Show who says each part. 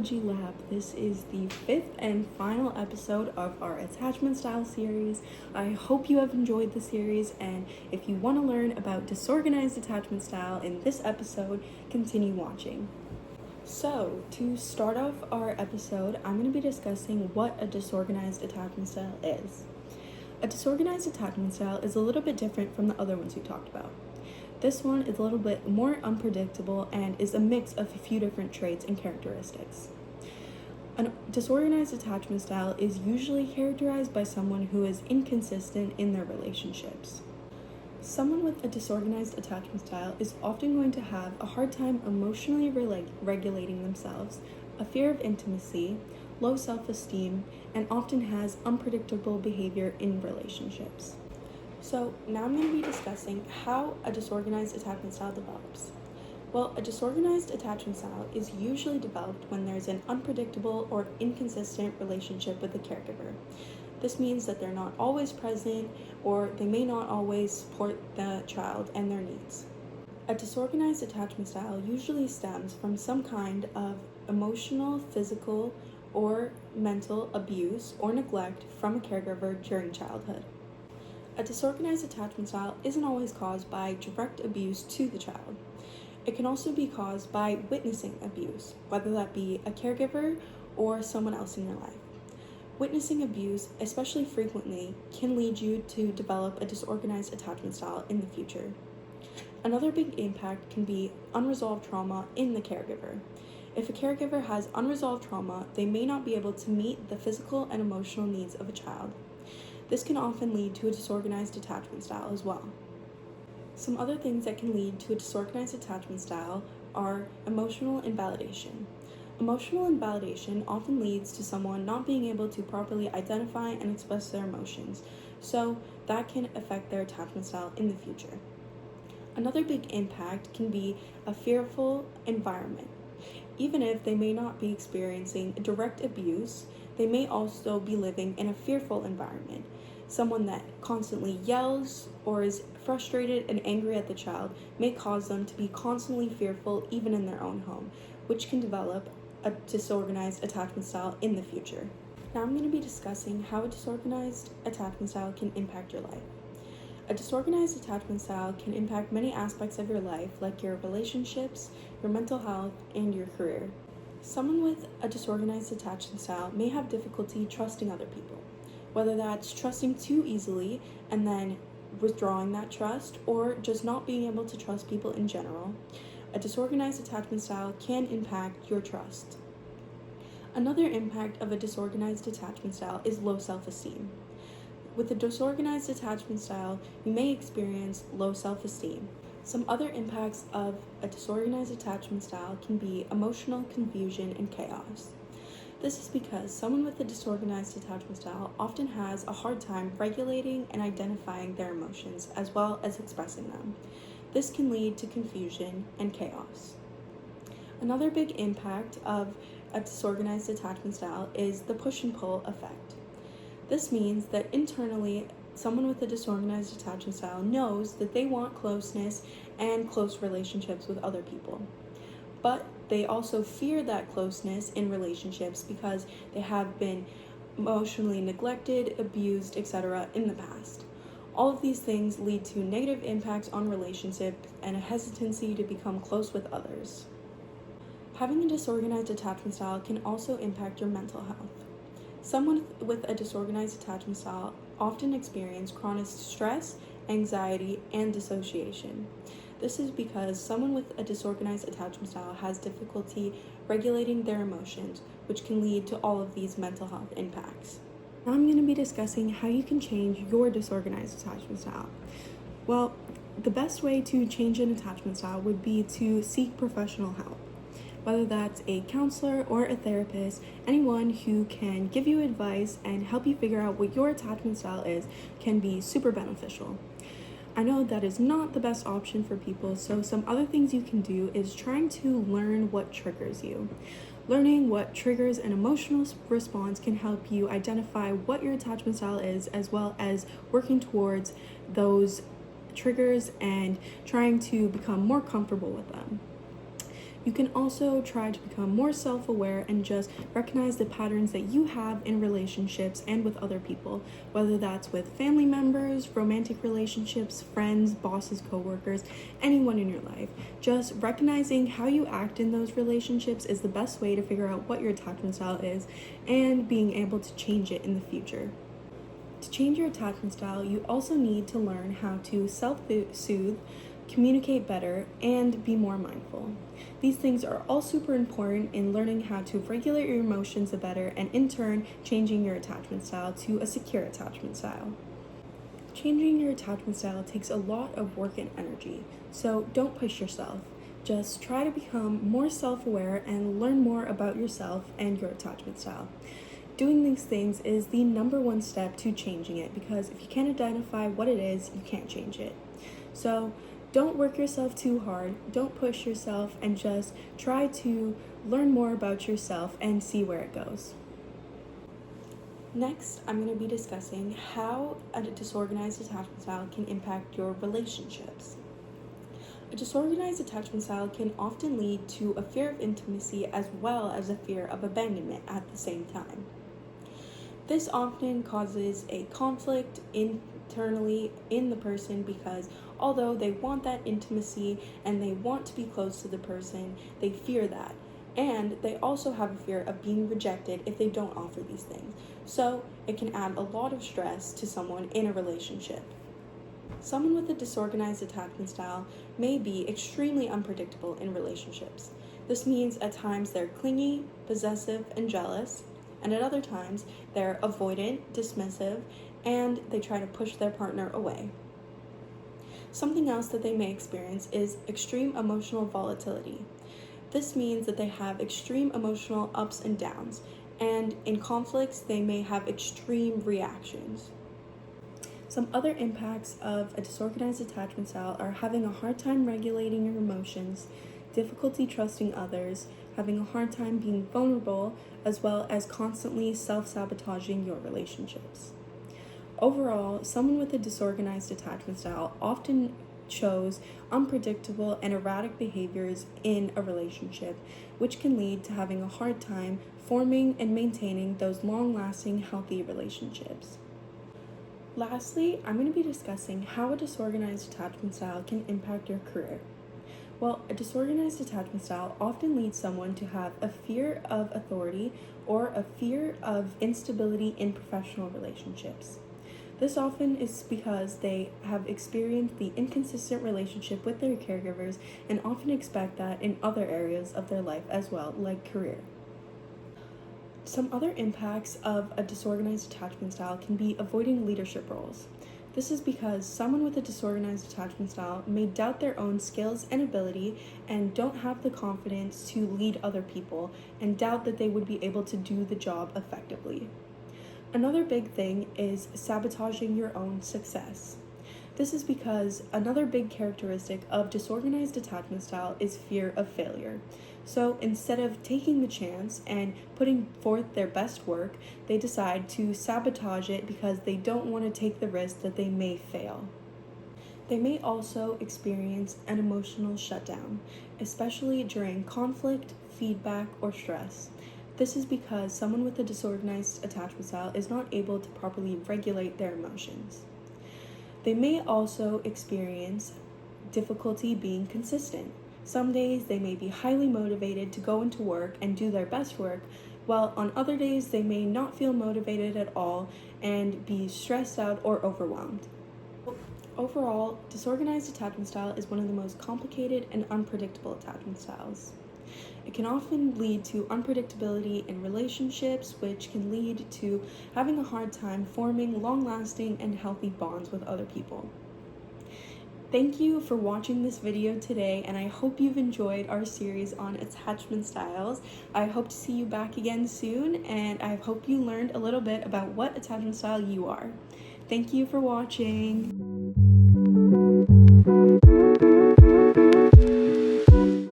Speaker 1: Psychology Lab. This is the fifth and final episode of our attachment style series. I hope you have enjoyed the series, and if you want to learn about disorganized attachment style in this episode, continue watching. So, to start off our episode, I'm going to be discussing what a disorganized attachment style is. A disorganized attachment style is a little bit different from the other ones we talked about. This one is a little bit more unpredictable and is a mix of a few different traits and characteristics. A disorganized attachment style is usually characterized by someone who is inconsistent in their relationships. Someone with a disorganized attachment style is often going to have a hard time emotionally regulating themselves, a fear of intimacy, low self-esteem, and often has unpredictable behavior in relationships. So now I'm going to be discussing how a disorganized attachment style develops. Well, a disorganized attachment style is usually developed when there's an unpredictable or inconsistent relationship with the caregiver. This means that they're not always present, or they may not always support the child and their needs. A disorganized attachment style usually stems from some kind of emotional, physical, or mental abuse or neglect from a caregiver during childhood. A disorganized attachment style isn't always caused by direct abuse to the child. It can also be caused by witnessing abuse, whether that be a caregiver or someone else in your life. Witnessing abuse, especially frequently, can lead you to develop a disorganized attachment style in the future. Another big impact can be unresolved trauma in the caregiver. If a caregiver has unresolved trauma, they may not be able to meet the physical and emotional needs of a child. This can often lead to a disorganized attachment style as well. Some other things that can lead to a disorganized attachment style are emotional invalidation. Emotional invalidation often leads to someone not being able to properly identify and express their emotions, so that can affect their attachment style in the future. Another big impact can be a fearful environment. Even if they may not be experiencing direct abuse, they may also be living in a fearful environment. Someone that constantly yells or is frustrated and angry at the child may cause them to be constantly fearful even in their own home, which can develop a disorganized attachment style in the future. Now I'm going to be discussing how a disorganized attachment style can impact your life. A disorganized attachment style can impact many aspects of your life, like your relationships, your mental health, and your career. Someone with a disorganized attachment style may have difficulty trusting other people, whether that's trusting too easily and then withdrawing that trust, or just not being able to trust people in general. A disorganized attachment style can impact your trust. Another impact of a disorganized attachment style is low self-esteem. With a disorganized attachment style, you may experience low self-esteem. Some other impacts of a disorganized attachment style can be emotional confusion and chaos. This is because someone with a disorganized attachment style often has a hard time regulating and identifying their emotions as well as expressing them. This can lead to confusion and chaos. Another big impact of a disorganized attachment style is the push and pull effect. This means that internally, someone with a disorganized attachment style knows that they want closeness and close relationships with other people. But they also fear that closeness in relationships because they have been emotionally neglected, abused, etc. in the past. All of these things lead to negative impacts on relationships and a hesitancy to become close with others. Having a disorganized attachment style can also impact your mental health. Someone with a disorganized attachment style often experience chronic stress, anxiety, and dissociation. This is because someone with a disorganized attachment style has difficulty regulating their emotions, which can lead to all of these mental health impacts. Now I'm going to be discussing how you can change your disorganized attachment style. Well, the best way to change an attachment style would be to seek professional help. Whether that's a counselor or a therapist, anyone who can give you advice and help you figure out what your attachment style is can be super beneficial. I know that is not the best option for people, so some other things you can do is trying to learn what triggers you. Learning what triggers an emotional response can help you identify what your attachment style is, as well as working towards those triggers and trying to become more comfortable with them. You can also try to become more self-aware and just recognize the patterns that you have in relationships and with other people, whether that's with family members, romantic relationships, friends, bosses, coworkers, anyone in your life. Just recognizing how you act in those relationships is the best way to figure out what your attachment style is and being able to change it in the future. To change your attachment style, you also need to learn how to self-soothe, communicate better, and be more mindful. These things are all super important in learning how to regulate your emotions better and in turn changing your attachment style to a secure attachment style. Changing your attachment style takes a lot of work and energy, so don't push yourself. Just try to become more self-aware and learn more about yourself and your attachment style. Doing these things is the number one step to changing it, because if you can't identify what it is, you can't change it. So don't work yourself too hard, don't push yourself, and just try to learn more about yourself and see where it goes. Next, I'm going to be discussing how a disorganized attachment style can impact your relationships. A disorganized attachment style can often lead to a fear of intimacy as well as a fear of abandonment at the same time. This often causes a conflict internally in the person, because although they want that intimacy and they want to be close to the person, they fear that. And they also have a fear of being rejected if they don't offer these things. So it can add a lot of stress to someone in a relationship. Someone with a disorganized attachment style may be extremely unpredictable in relationships. This means at times they're clingy, possessive, and jealous, and at other times they're avoidant, dismissive, and they try to push their partner away. Something else that they may experience is extreme emotional volatility. This means that they have extreme emotional ups and downs, and in conflicts they may have extreme reactions. Some other impacts of a disorganized attachment style are having a hard time regulating your emotions, difficulty trusting others, having a hard time being vulnerable, as well as constantly self-sabotaging your relationships. Overall, someone with a disorganized attachment style often shows unpredictable and erratic behaviors in a relationship, which can lead to having a hard time forming and maintaining those long-lasting, healthy relationships. Lastly, I'm going to be discussing how a disorganized attachment style can impact your career. Well, a disorganized attachment style often leads someone to have a fear of authority or a fear of instability in professional relationships. This often is because they have experienced the inconsistent relationship with their caregivers and often expect that in other areas of their life as well, like career. Some other impacts of a disorganized attachment style can be avoiding leadership roles. This is because someone with a disorganized attachment style may doubt their own skills and ability and don't have the confidence to lead other people and doubt that they would be able to do the job effectively. Another big thing is sabotaging your own success. This is because another big characteristic of disorganized attachment style is fear of failure. So instead of taking the chance and putting forth their best work, they decide to sabotage it because they don't want to take the risk that they may fail. They may also experience an emotional shutdown, especially during conflict, feedback, or stress. This is because someone with a disorganized attachment style is not able to properly regulate their emotions. They may also experience difficulty being consistent. Some days they may be highly motivated to go into work and do their best work, while on other days they may not feel motivated at all and be stressed out or overwhelmed. Overall, disorganized attachment style is one of the most complicated and unpredictable attachment styles. It can often lead to unpredictability in relationships, which can lead to having a hard time forming long-lasting and healthy bonds with other people. Thank you for watching this video today, and I hope you've enjoyed our series on attachment styles. I hope to see you back again soon, and I hope you learned a little bit about what attachment style you are. Thank you for watching.